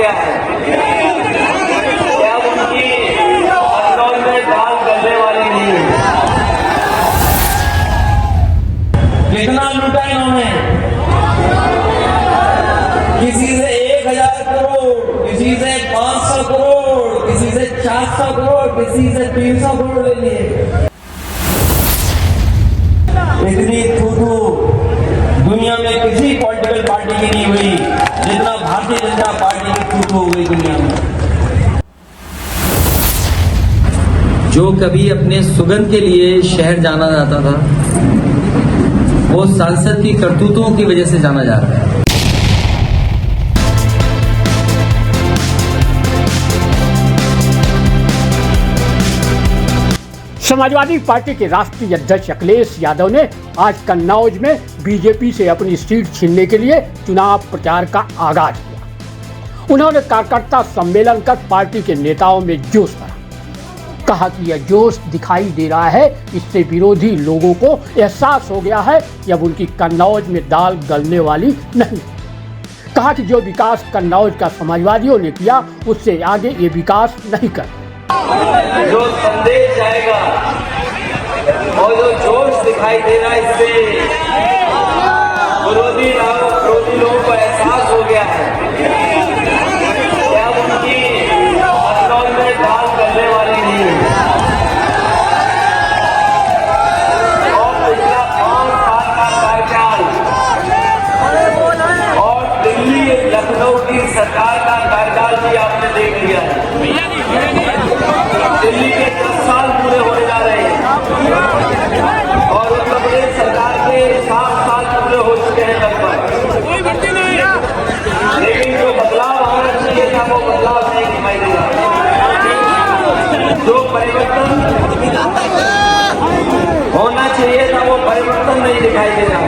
गया है कि अब उनकी कंट्रोल में दाल गलने वाली नहीं है। कितना लूटा इन्होंने, किसी से 1000 करोड़, किसी से 500 करोड़, किसी से 400 करोड़, किसी से 300 करोड़ ले लिए। इतनी थू दुनिया में किसी पॉलिटिकल पार्टी की नहीं हुई जितना भारतीय जनता पार्टी की थू हो गई दुनिया में। जो कभी अपने सुगंध के लिए शहर जाना जाता था, वो सांसद की करतूतों की वजह से जाना जा रहा है। समाजवादी पार्टी के राष्ट्रीय अध्यक्ष अखिलेश यादव ने आज कन्नौज में बीजेपी से अपनी सीट छीनने के लिए चुनाव प्रचार का आगाज किया। उन्होंने कार्यकर्ता सम्मेलन कर पार्टी के नेताओं में जोश भरा। कहा कि यह जोश दिखाई दे रहा है, इससे विरोधी लोगों को एहसास हो गया है कि अब उनकी कन्नौज में दाल गलने वाली नहीं। कहा कि जो विकास कन्नौज का समाजवादियों ने किया, उससे आगे ये विकास नहीं कर। जो संदेश जाएगा और जो जोश दिखाई दे रहा है, इससे विरोधी लोगों को एहसास हो गया है कि अब उनकी कंट्रोल में दाल गलने वाली नहीं है। और पिछला 5 साल का कार्यकाल और दिल्ली लखनऊ की सरकार का कार्यकाल भी आपने देख लिया है। दिल्ली के 10 साल पूरे होने जा रहे हैं और उत्तर प्रदेश सरकार के 7 साल पूरे हो चुके हैं लगभग। लेकिन जो बदलाव होना चाहिए था वो बदलाव नहीं दिखाई दे रहा। जो परिवर्तन होना चाहिए था वो परिवर्तन नहीं दिखाई दे रहा।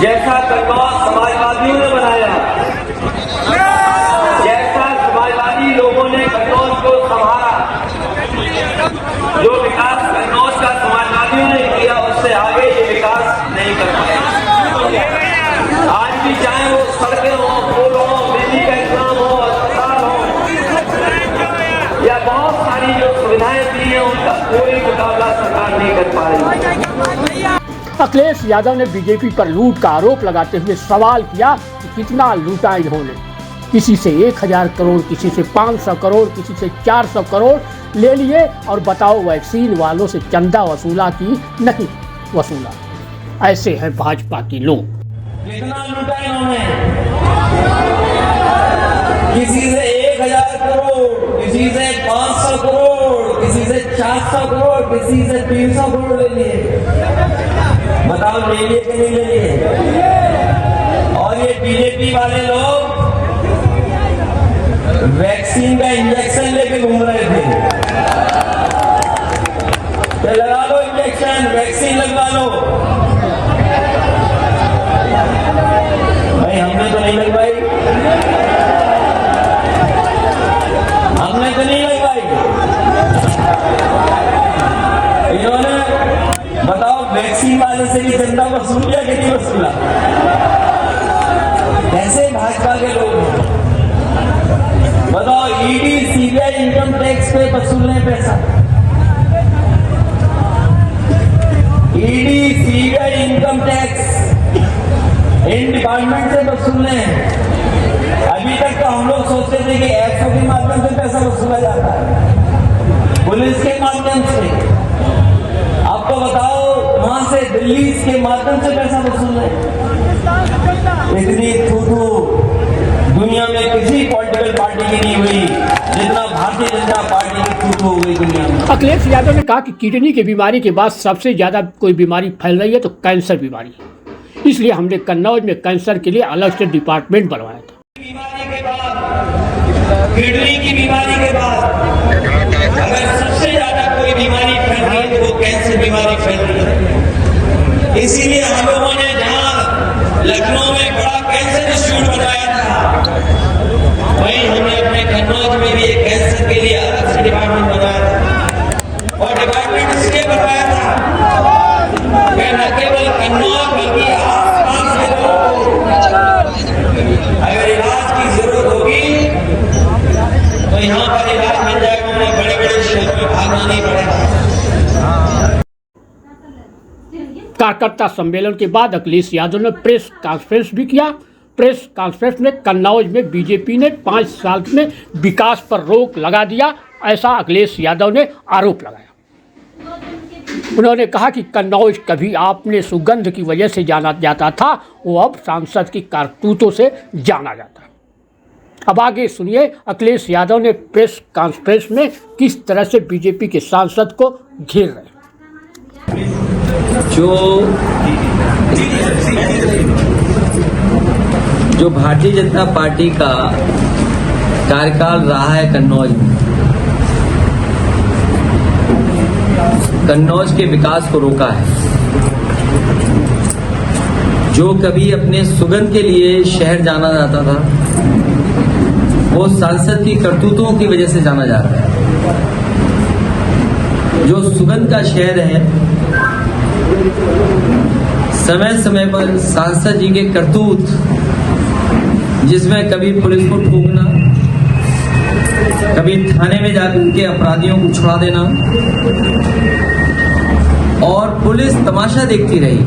जैसा कन्नौज समाजवादियों ने बनाया, जैसा समाजवादी लोगों ने कन्नौज को संभाला, जो विकास कन्नौज का समाजवादियों ने किया, उससे आगे ये विकास नहीं कर पाए। आज भी चाहे वो सड़कें हो, पुल हो, बिजली का इंतजाम हो, अस्पताल हो या बहुत सारी जो सुविधाएं दी हैं, उनका कोई मुकाबला सरकार नहीं कर पा रही। अखिलेश यादव ने बीजेपी पर लूट का आरोप लगाते हुए सवाल किया कि कितना लूटा इन्होंने। किसी से 1000 करोड़, किसी से 500 करोड़, किसी से 400 करोड़ ले लिए और बताओ वैक्सीन वालों से चंदा वसूला कि नहीं वसूला। ऐसे हैं भाजपा के लोग। कितना लूटा इन्होंने, किसी से 1000 करोड़, किसी से 500 करोड़, किसी से 400 करोड़, किसी से 300 करोड़ ले लिए। बताओ ले लिए कि नहीं ले लिए? और ये बीजेपी वाले लोग वैक्सीन का इंजेक्शन लेके घूम रहे थे। तो लगा लो इंजेक्शन, वैक्सीन लगवा लो। भाई हमने तो नहीं लगवाई, हमने तो नहीं लगवाई। इन्होंने बताओ वैक्सीन वाले से भी चंदा वसूल किया कि नहीं वसूला? कैसे भाजपा के लोग हैं? बताओ ईडी सीबीआई इनकम टैक्स पे वसूल रहे पैसा। ED CBI income tax in department से वसूल रहे हैं। अभी तक तो हम लोग सोचते थे कि एफओ के माध्यम से पैसा वसूला जाता है, पुलिस के माध्यम से। अब तो बताओ वहां से दिल्ली के माध्यम से पैसा वसूल रहे। इतनी थू दुनिया में किसी पॉलिटिकल पार्टी की नहीं हुई जितना भारतीय जनता पार्टी की थू हो गई दुनिया में। अखिलेश यादव ने कहा कि किडनी की बीमारी के बाद सबसे ज्यादा कोई बीमारी फैल रही है तो कैंसर बीमारी, इसलिए हमने कन्नौज में कैंसर के लिए अलग से डिपार्टमेंट बनवाया था। किडनी की बीमारी के बाद अगर सबसे ज्यादा कोई बीमारी फैल रही है तो वो कैंसर बीमारी फैल रही है। इसीलिए हम लोगों ने जहां लखनऊ में बड़ा कैंसर इंस्टीट्यूट बनाया था, वहीं हमने अपने कन्नौज में भी एक कैंसर के लिए अलग से डिपार्टमेंट बनाया था। और डिपार्टमेंट इसलिए बनाया था कि न केवल कन्नौज बल्कि आसपास के लोगों को अगर इलाज की जरूरत होगी कभी भागना नहीं पड़ेगा। कार्यकर्ता सम्मेलन के बाद अखिलेश यादव ने प्रेस कॉन्फ्रेंस भी किया। प्रेस कॉन्फ्रेंस में कन्नौज में बीजेपी ने 5 साल में विकास पर रोक लगा दिया, ऐसा अखिलेश यादव ने आरोप लगाया। उन्होंने कहा कि कन्नौज कभी आपने सुगंध की वजह से जाना जाता था, वो अब सांसद की करतूतों से जाना जाता है। अब आगे सुनिए अखिलेश यादव ने प्रेस कॉन्फ्रेंस में किस तरह से बीजेपी के सांसद को घेर रहे हैं। जो भारतीय जनता पार्टी का कार्यकाल रहा है कन्नौज में, कन्नौज के विकास को रोका है। जो कभी अपने सुगंध के लिए शहर जाना जाता था, वो सांसद की करतूतों की वजह से जाना जा रहा है। जो सुगंध का शहर है, समय समय पर सांसद जी के करतूत, जिसमें कभी पुलिस को ठोकना, कभी थाने में जाकर के अपराधियों को छुड़ा देना, और पुलिस तमाशा देखती रही।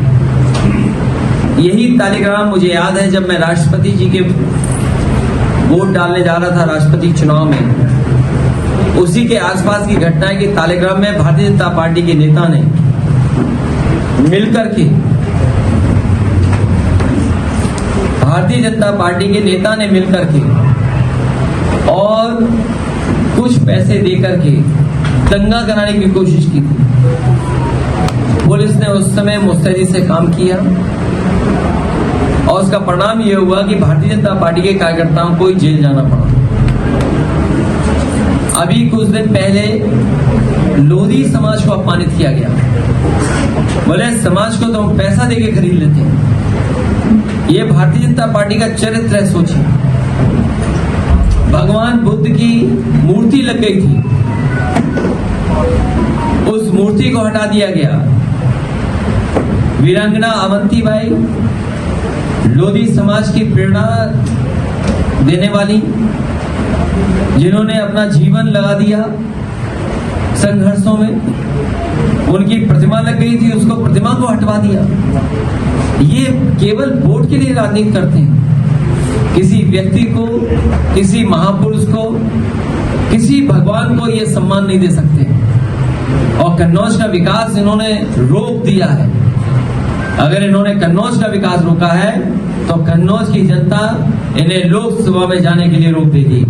यही तालिग्राम मुझे याद है जब मैं राष्ट्रपति जी के वोट डालने जा रहा था राष्ट्रपति चुनाव में, उसी के आसपास की घटना है कि तालिग्राम में भारतीय जनता पार्टी के नेता ने मिलकर के और कुछ पैसे देकर के दंगा कराने की कोशिश की थी। पुलिस ने उस समय मुस्तैदी से काम किया और उसका परिणाम यह हुआ कि भारतीय जनता पार्टी के कार्यकर्ताओं को जेल जाना पड़ा। अभी कुछ दिन पहले लोधी समाज को अपमानित किया गया। बोले समाज को तो हम पैसा देके खरीद लेते हैं। ये भारतीय जनता पार्टी का चरित्र है। सोचिए, भगवान बुद्ध की मूर्ति लग गई थी, उस मूर्ति को हटा दिया गया। वीरांगना अवंतीबाई, लोधी समाज की प्रेरणा देने वाली, जिन्होंने अपना जीवन लगा दिया संघर्षों में, उनकी प्रतिमा लग गई थी, उसको प्रतिमा को हटवा दिया। ये केवल वोट के लिए राजनीति करते हैं। किसी व्यक्ति को, किसी महापुरुष को, किसी भगवान को ये सम्मान नहीं दे सकते। और कन्नौज का विकास इन्होंने रोक दिया है। अगर इन्होंने कन्नौज का विकास रोका है तो कन्नौज की जनता इन्हें लोकसभा में जाने के लिए रोक देगी।